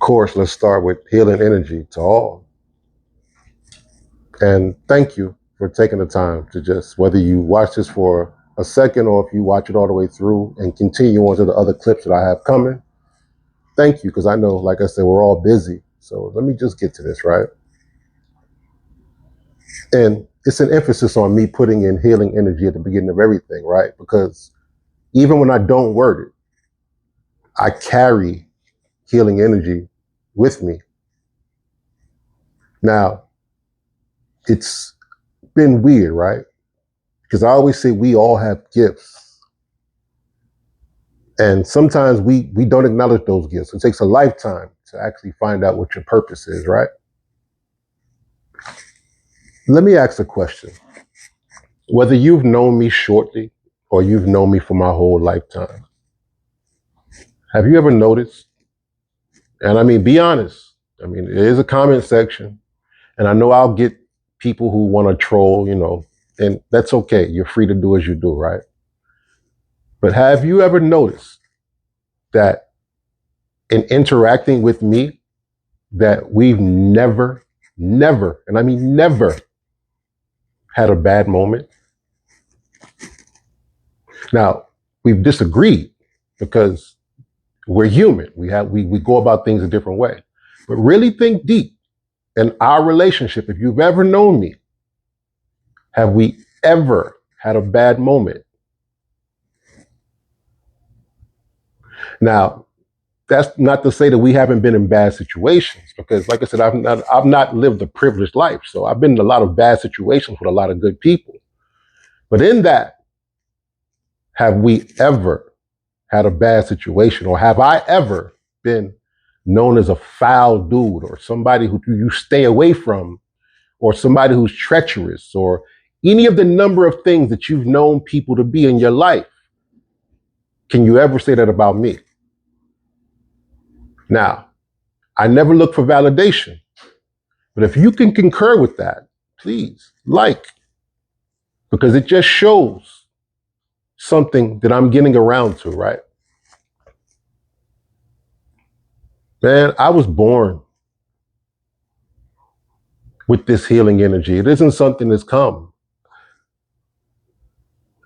course, let's start with healing energy to all. And thank you for taking the time to just, whether you watch this for a second or if you watch it all the way through and continue on to the other clips that I have coming. Thank you, because I know, like I said, we're all busy. So let me just get to this, right? And it's an emphasis on me putting in healing energy at the beginning of everything, right? Because even when I don't word it, I carry healing energy with me. Now, it's been weird, right? Because I always say we all have gifts. And sometimes we don't acknowledge those gifts. It takes a lifetime to actually find out what your purpose is, right? Let me ask a question. Whether you've known me shortly or you've known me for my whole lifetime, have you ever noticed? And I mean, be honest. I mean, there is a comment section, and I know I'll get people who want to troll, and that's okay. You're free to do as you do, right? But have you ever noticed that in interacting with me, that we've never, and I mean never, had a bad moment? Now, we've disagreed because we're human. We go about things a different way. But really think deep in our relationship. If you've ever known me, have we ever had a bad moment? Now, that's not to say that we haven't been in bad situations, because like I said, I've not lived a privileged life. So I've been in a lot of bad situations with a lot of good people. But in that, have we ever had a bad situation, or have I ever been known as a foul dude, or somebody who you stay away from, or somebody who's treacherous, or any of the number of things that you've known people to be in your life? Can you ever say that about me? Now, I never look for validation, but if you can concur with that, please because it just shows something that I'm getting around to, right? Man, I was born with this healing energy. It isn't something that's come.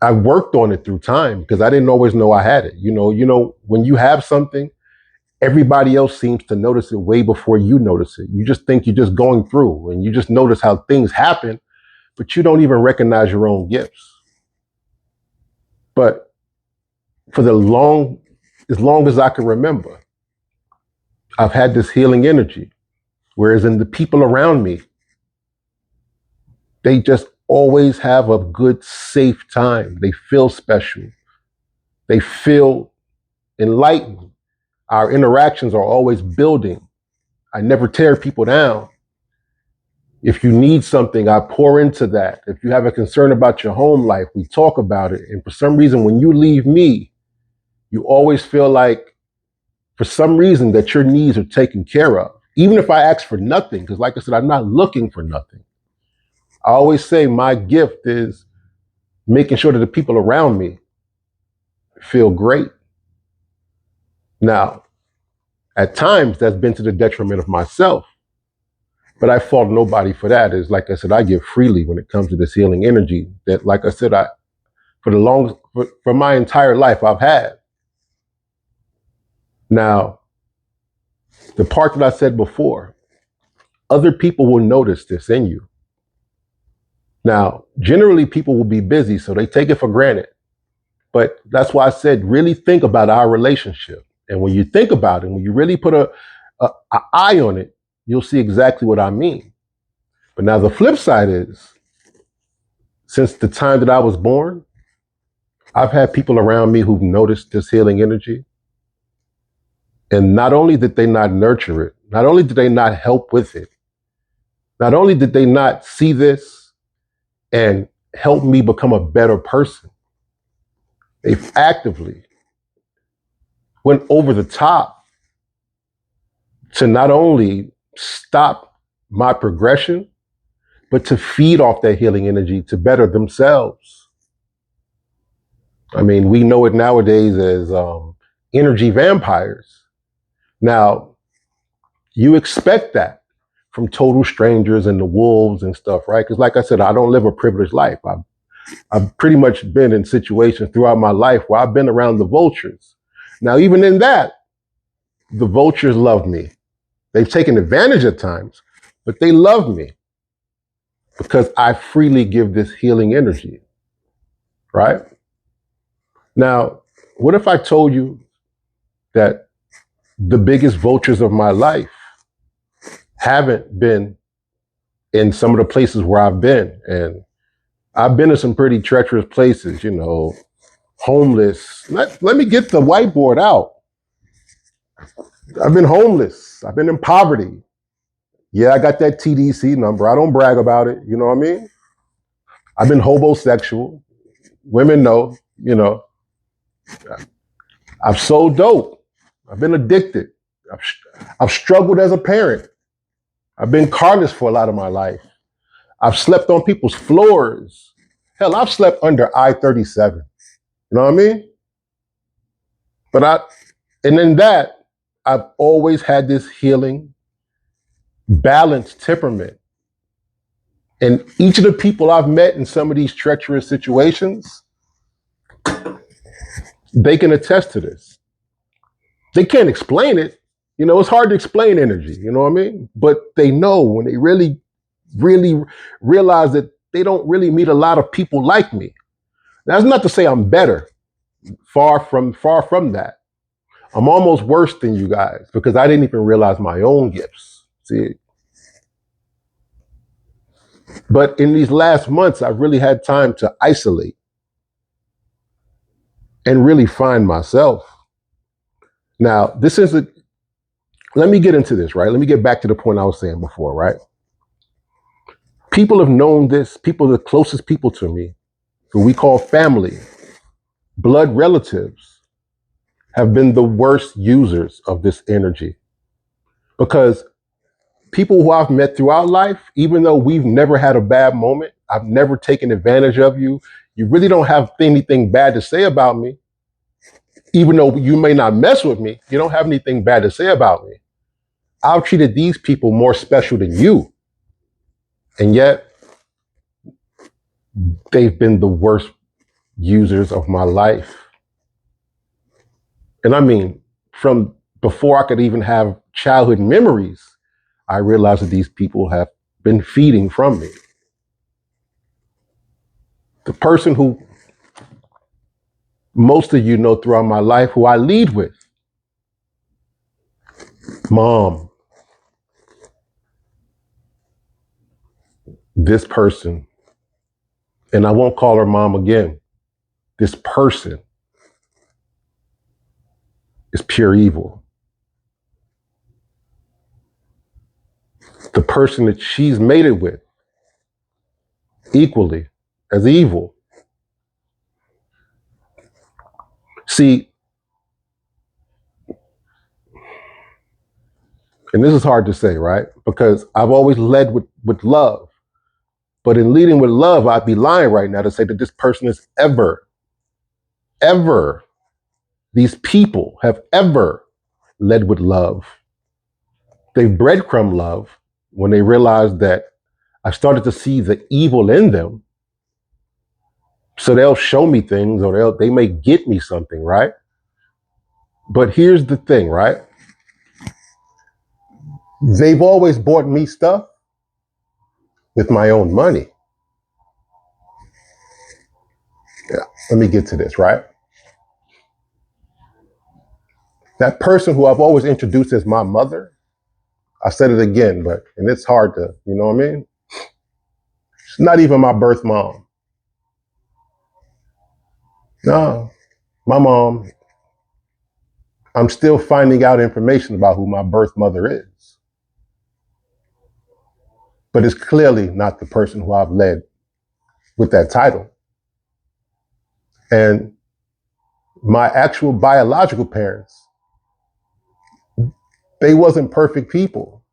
I worked on it through time because I didn't always know I had it. When you have something, everybody else seems to notice it way before you notice it. You just think you're just going through and you just notice how things happen, but you don't even recognize your own gifts. But for as long as I can remember, I've had this healing energy. Whereas in the people around me, they just always have a good, safe time. They feel special. They feel enlightened. Our interactions are always building. I never tear people down. If you need something, I pour into that. If you have a concern about your home life, we talk about it. And for some reason, when you leave me, you always feel like, for some reason, that your needs are taken care of. Even if I ask for nothing, because like I said, I'm not looking for nothing. I always say my gift is making sure that the people around me feel great. Now, at times that's been to the detriment of myself, but I fault nobody for that. Is like I said, I give freely when it comes to this healing energy that, like I said, for my entire life I've had. Now, the part that I said before, other people will notice this in you. Now, generally people will be busy, so they take it for granted. But that's why I said, really think about our relationship. And when you think about it, when you really put a eye on it, you'll see exactly what I mean. But now the flip side is, since the time that I was born, I've had people around me who've noticed this healing energy. And not only did they not nurture it, not only did they not help with it, not only did they not see this and help me become a better person, they've actively went over the top to not only stop my progression, but to feed off that healing energy to better themselves. I mean, we know it nowadays as energy vampires. Now, You expect that from total strangers and the wolves and stuff, right? Because like I said, I don't live a privileged life. I've pretty much been in situations throughout my life where I've been around the vultures. Now, even in that, the vultures love me. They've taken advantage at times, but they love me because I freely give this healing energy, right? Now, what if I told you that the biggest vultures of my life haven't been in some of the places where I've been? And I've been in some pretty treacherous places, homeless. Let me get the whiteboard out. I've been homeless. I've been in poverty. Yeah, I got that TDC number. I don't brag about it. You know what I mean? I've been homosexual. Women know, I've sold dope. I've been addicted. I've struggled as a parent. I've been carless for a lot of my life. I've slept on people's floors. Hell, I've slept under I-37. You know what I mean? And in that, I've always had this healing, balanced temperament. And each of the people I've met in some of these treacherous situations, they can attest to this. They can't explain it. It's hard to explain energy, you know what I mean? But they know when they really, really realize that they don't really meet a lot of people like me. That's not to say I'm better. Far from that. I'm almost worse than you guys because I didn't even realize my own gifts. See? But in these last months, I've really had time to isolate and really find myself. Now, let me get into this, right? Let me get back to the point I was saying before, right? People have known this, the closest people to me, who we call family, blood relatives, have been the worst users of this energy. Because people who I've met throughout life, even though we've never had a bad moment, I've never taken advantage of you, you really don't have anything bad to say about me, even though you may not mess with me, you don't have anything bad to say about me. I've treated these people more special than you. And yet, they've been the worst users of my life. And I mean, from before I could even have childhood memories, I realized that these people have been feeding from me. The person who most of you know throughout my life, who I lead with, Mom, this person, and I won't call her mom again, this person is pure evil. The person that she's mated with, equally as evil. See, and this is hard to say, right? Because I've always led with love. But in leading with love, I'd be lying right now to say that this person is ever, these people have ever led with love. They breadcrumb love when they realized that I started to see the evil in them. So they'll show me things, or they may get me something, right? But here's the thing, right? They've always bought me stuff with my own money. Yeah, let me get to this, right? That person who I've always introduced as my mother, I said it again, and it's hard to, you know what I mean? She's not even my birth mom. No, my mom, I'm still finding out information about who my birth mother is. But it's clearly not the person who I've led with that title. And my actual biological parents, they wasn't perfect people.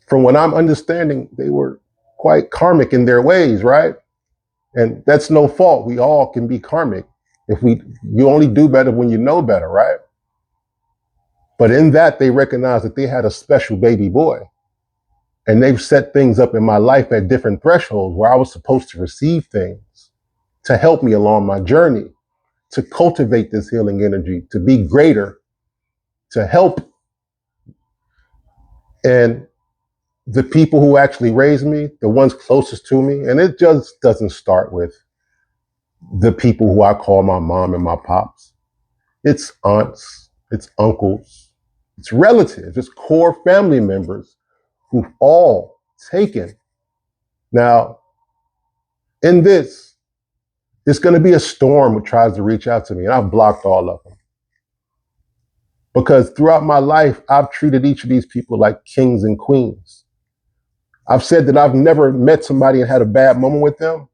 From what I'm understanding, they were quite karmic in their ways, right? And that's no fault. We all can be karmic. You only do better when you know better, right? But in that, they recognized that they had a special baby boy. And they've set things up in my life at different thresholds where I was supposed to receive things to help me along my journey, to cultivate this healing energy, to be greater, to help. And the people who actually raised me, the ones closest to me, and it just doesn't start with the people who I call my mom and my pops. It's aunts, it's uncles, it's relatives, it's core family members who've all taken. Now, in this, it's going to be a storm that tries to reach out to me, and I've blocked all of them. Because throughout my life, I've treated each of these people like kings and queens. I've said that I've never met somebody and had a bad moment with them.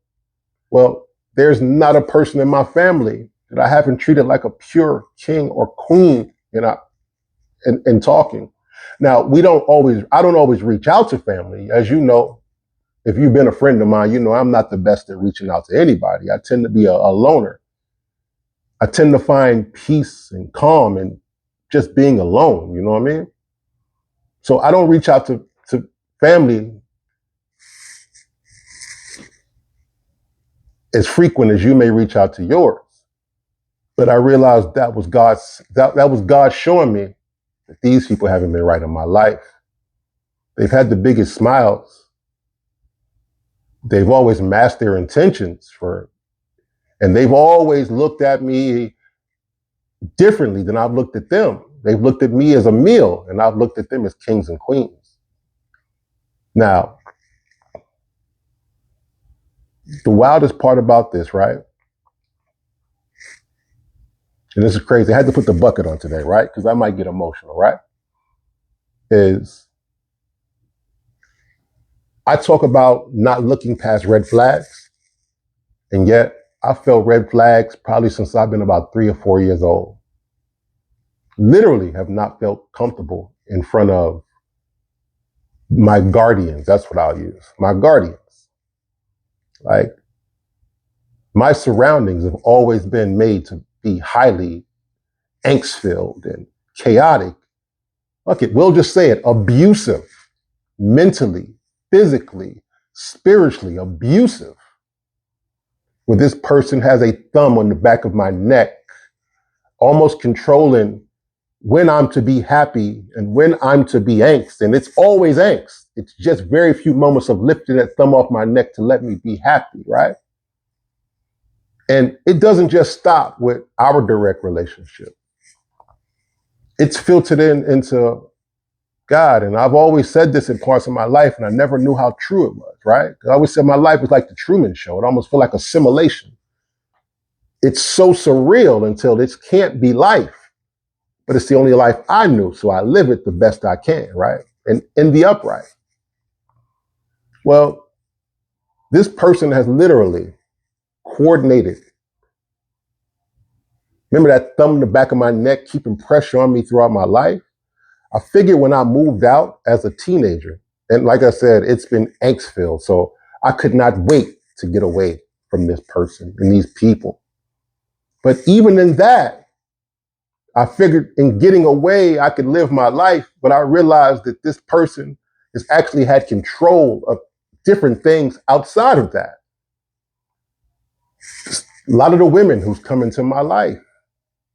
Well, there's not a person in my family that I haven't treated like a pure king or queen in talking. Now, I don't always reach out to family. As you know, if you've been a friend of mine, you know I'm not the best at reaching out to anybody. I tend to be a loner. I tend to find peace and calm in just being alone, you know what I mean? So I don't reach out to family as frequent as you may reach out to yours. But I realized that was God showing me that these people haven't been right in my life. They've had the biggest smiles. They've always masked their intentions and they've always looked at me differently than I've looked at them. They've looked at me as a meal, and I've looked at them as kings and queens. Now, the wildest part about this, right? And this is crazy. I had to put the bucket on today, right? Because I might get emotional, right? Is I talk about not looking past red flags, and yet I felt red flags probably since I've been about 3 or 4 years old. Literally have not felt comfortable in front of my guardians. That's what I'll use. My guardians. Like, my surroundings have always been made to be highly angst-filled and chaotic. Okay, we'll just say it, abusive, mentally, physically, spiritually abusive. Where this person has a thumb on the back of my neck, almost controlling when I'm to be happy and when I'm to be angst. And it's always angst. It's just very few moments of lifting that thumb off my neck to let me be happy, right? And it doesn't just stop with our direct relationship. It's filtered into God. And I've always said this in parts of my life, and I never knew how true it was, right? I always said my life was like the Truman Show. It almost felt like a simulation. It's so surreal until it can't be life. But it's the only life I knew, so I live it the best I can, right? And in the upright. Well, this person has literally coordinated. Remember that thumb in the back of my neck keeping pressure on me throughout my life? I figured when I moved out as a teenager, and like I said, it's been angst-filled, so I could not wait to get away from this person and these people. But even in that, I figured in getting away, I could live my life, but I realized that this person has actually had control of different things outside of that. A lot of the women who's come into my life,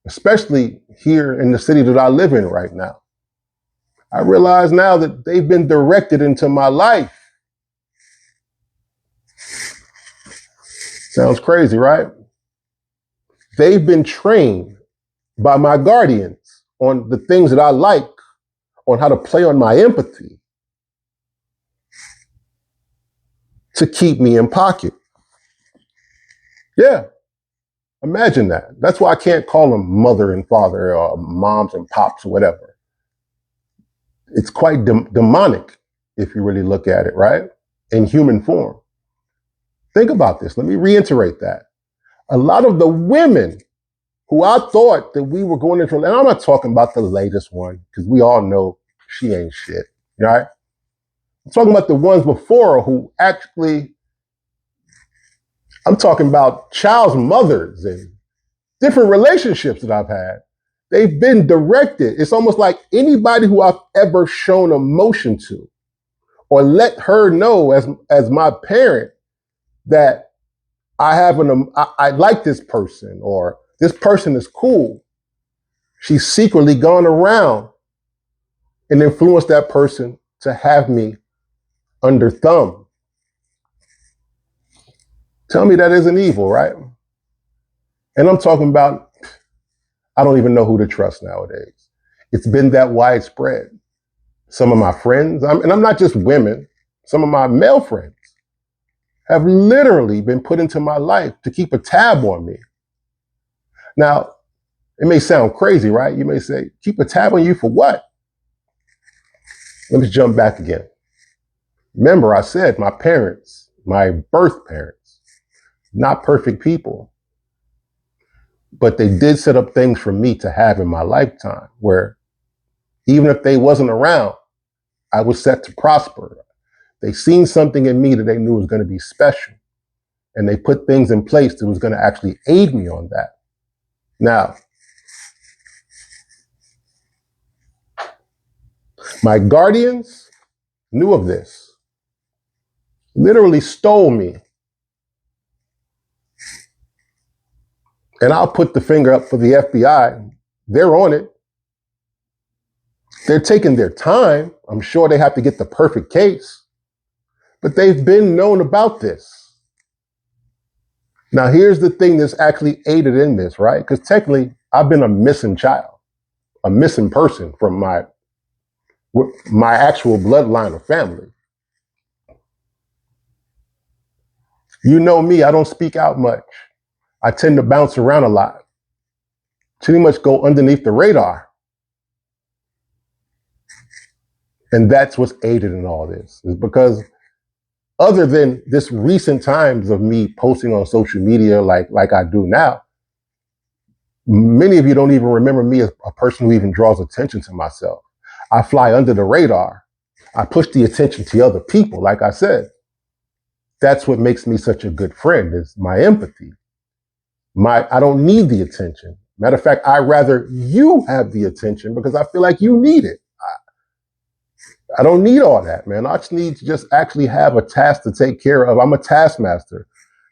especially here in the city that I live in right now, I realize now that they've been directed into my life. Sounds crazy, right? They've been trained by my guardians on the things that I like, on how to play on my empathy to keep me in pocket. Yeah, imagine that. That's why I can't call them mother and father or moms and pops or whatever. It's quite demonic if you really look at it, right? In human form. Think about this. Let me reiterate that. A lot of the women who I thought that we were going into, and I'm not talking about the latest one, because we all know she ain't shit, right? I'm talking about the ones before who actually, I'm talking about child's mothers and different relationships that I've had They've been directed. It's almost like anybody who I've ever shown emotion to or let her know as my parent that I like this person or this person is cool. She's secretly gone around and influenced that person to have me under thumb. Tell me that isn't evil, right? And I'm talking about, I don't even know who to trust nowadays. It's been that widespread. Some of my friends, and I'm not just women, some of my male friends have literally been put into my life to keep a tab on me. Now, it may sound crazy, right? You may say, keep a tab on you for what? Let me jump back again. Remember, I said my parents, my birth parents, not perfect people, but they did set up things for me to have in my lifetime where even if they wasn't around, I was set to prosper. They seen something in me that they knew was going to be special. And they put things in place that was going to actually aid me on that. Now, my guardians knew of this, literally stole me. And I'll put the finger up for the FBI. They're on it. They're taking their time. I'm sure they have to get the perfect case. But they've been known about this. Now, here's the thing that's actually aided in this, right? Because technically, I've been a missing child, a missing person from my actual bloodline of family. You know me, I don't speak out much. I tend to bounce around a lot. Too much go underneath the radar. And that's what's aided in all this, is because other than this recent times of me posting on social media like I do now, many of you don't even remember me as a person who even draws attention to myself. I fly under the radar. I push the attention to other people, like I said. That's what makes me such a good friend, is my empathy. I don't need the attention. Matter of fact, I'd rather you have the attention because I feel like you need it. I don't need all that, man. I just need to just actually have a task to take care of. I'm a taskmaster.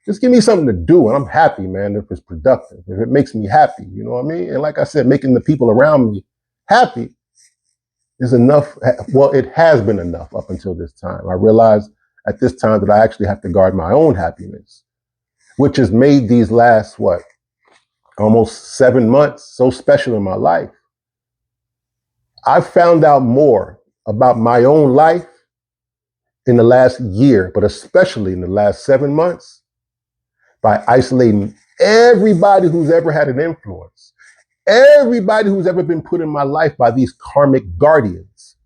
Just give me something to do and I'm happy, man, if it's productive, if it makes me happy, you know what I mean? And like I said, making the people around me happy is enough. Well, it has been enough up until this time. I realized at this time that I actually have to guard my own happiness, which has made these last, almost 7 months so special in my life. I've found out more about my own life in the last year, but especially in the last 7 months, by isolating everybody who's ever had an influence, everybody who's ever been put in my life by these karmic guardians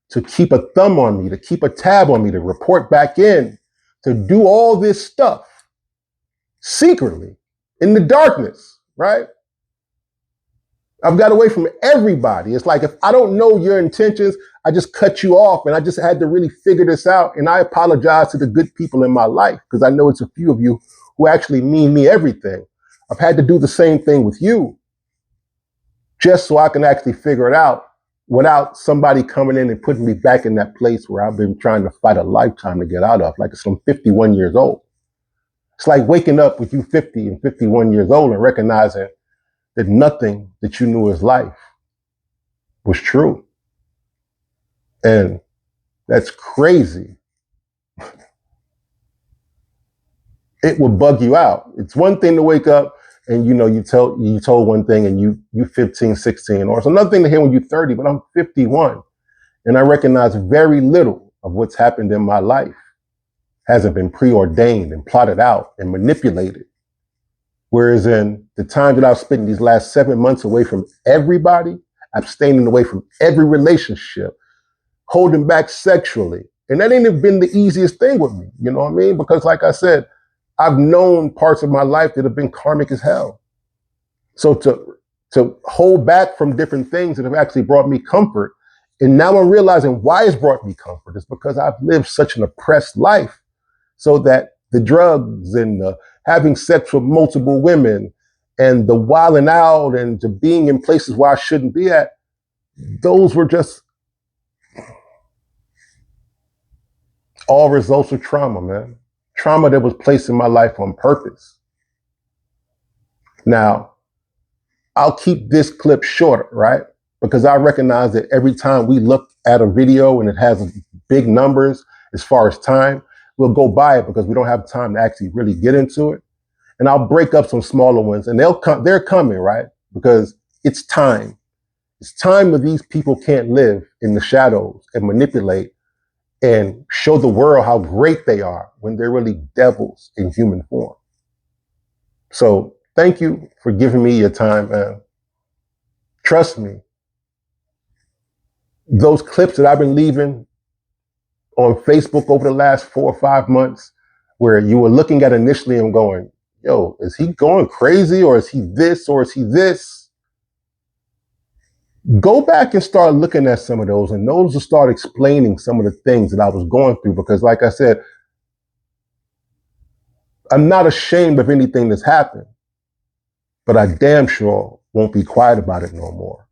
to keep a thumb on me, to keep a tab on me, to report back in, to do all this stuff secretly in the darkness, right? I've got away from everybody. It's like if I don't know your intentions, I just cut you off, and I just had to really figure this out. And I apologize to the good people in my life because I know it's a few of you who actually mean me everything. I've had to do the same thing with you just so I can actually figure it out without somebody coming in and putting me back in that place where I've been trying to fight a lifetime to get out of. Like I'm 51 years old. It's like waking up with you 50 and 51 years old and recognizing that nothing that you knew as life was true. And that's crazy. It will bug you out. It's one thing to wake up and you told one thing and you 15, 16, or it's another thing to hear when you're 30, but I'm 51 and I recognize very little of what's happened in my life hasn't been preordained and plotted out and manipulated. Whereas in the time that I've spent these last 7 months away from everybody, abstaining away from every relationship, holding back sexually. And that ain't been the easiest thing with me, you know what I mean? Because like I said, I've known parts of my life that have been karmic as hell. So to hold back from different things that have actually brought me comfort, and now I'm realizing why it's brought me comfort is because I've lived such an oppressed life, so that the drugs and having sex with multiple women and the wilding out and to being in places where I shouldn't be at, those were just all results of trauma, man. Trauma that was placed in my life on purpose. Now, I'll keep this clip short, right? Because I recognize that every time we look at a video and it has big numbers as far as time, we'll go by it because we don't have time to actually really get into it. And I'll break up some smaller ones, and they're coming, right? Because it's time. It's time that these people can't live in the shadows and manipulate and show the world how great they are when they're really devils in human form. So thank you for giving me your time, man. Trust me, those clips that I've been leaving on Facebook over the last 4 or 5 months, where you were looking at initially and going, yo, is he going crazy, or is he this, or is he this? Go back and start looking at some of those, and those will start explaining some of the things that I was going through. Because like I said, I'm not ashamed of anything that's happened, but I damn sure won't be quiet about it no more.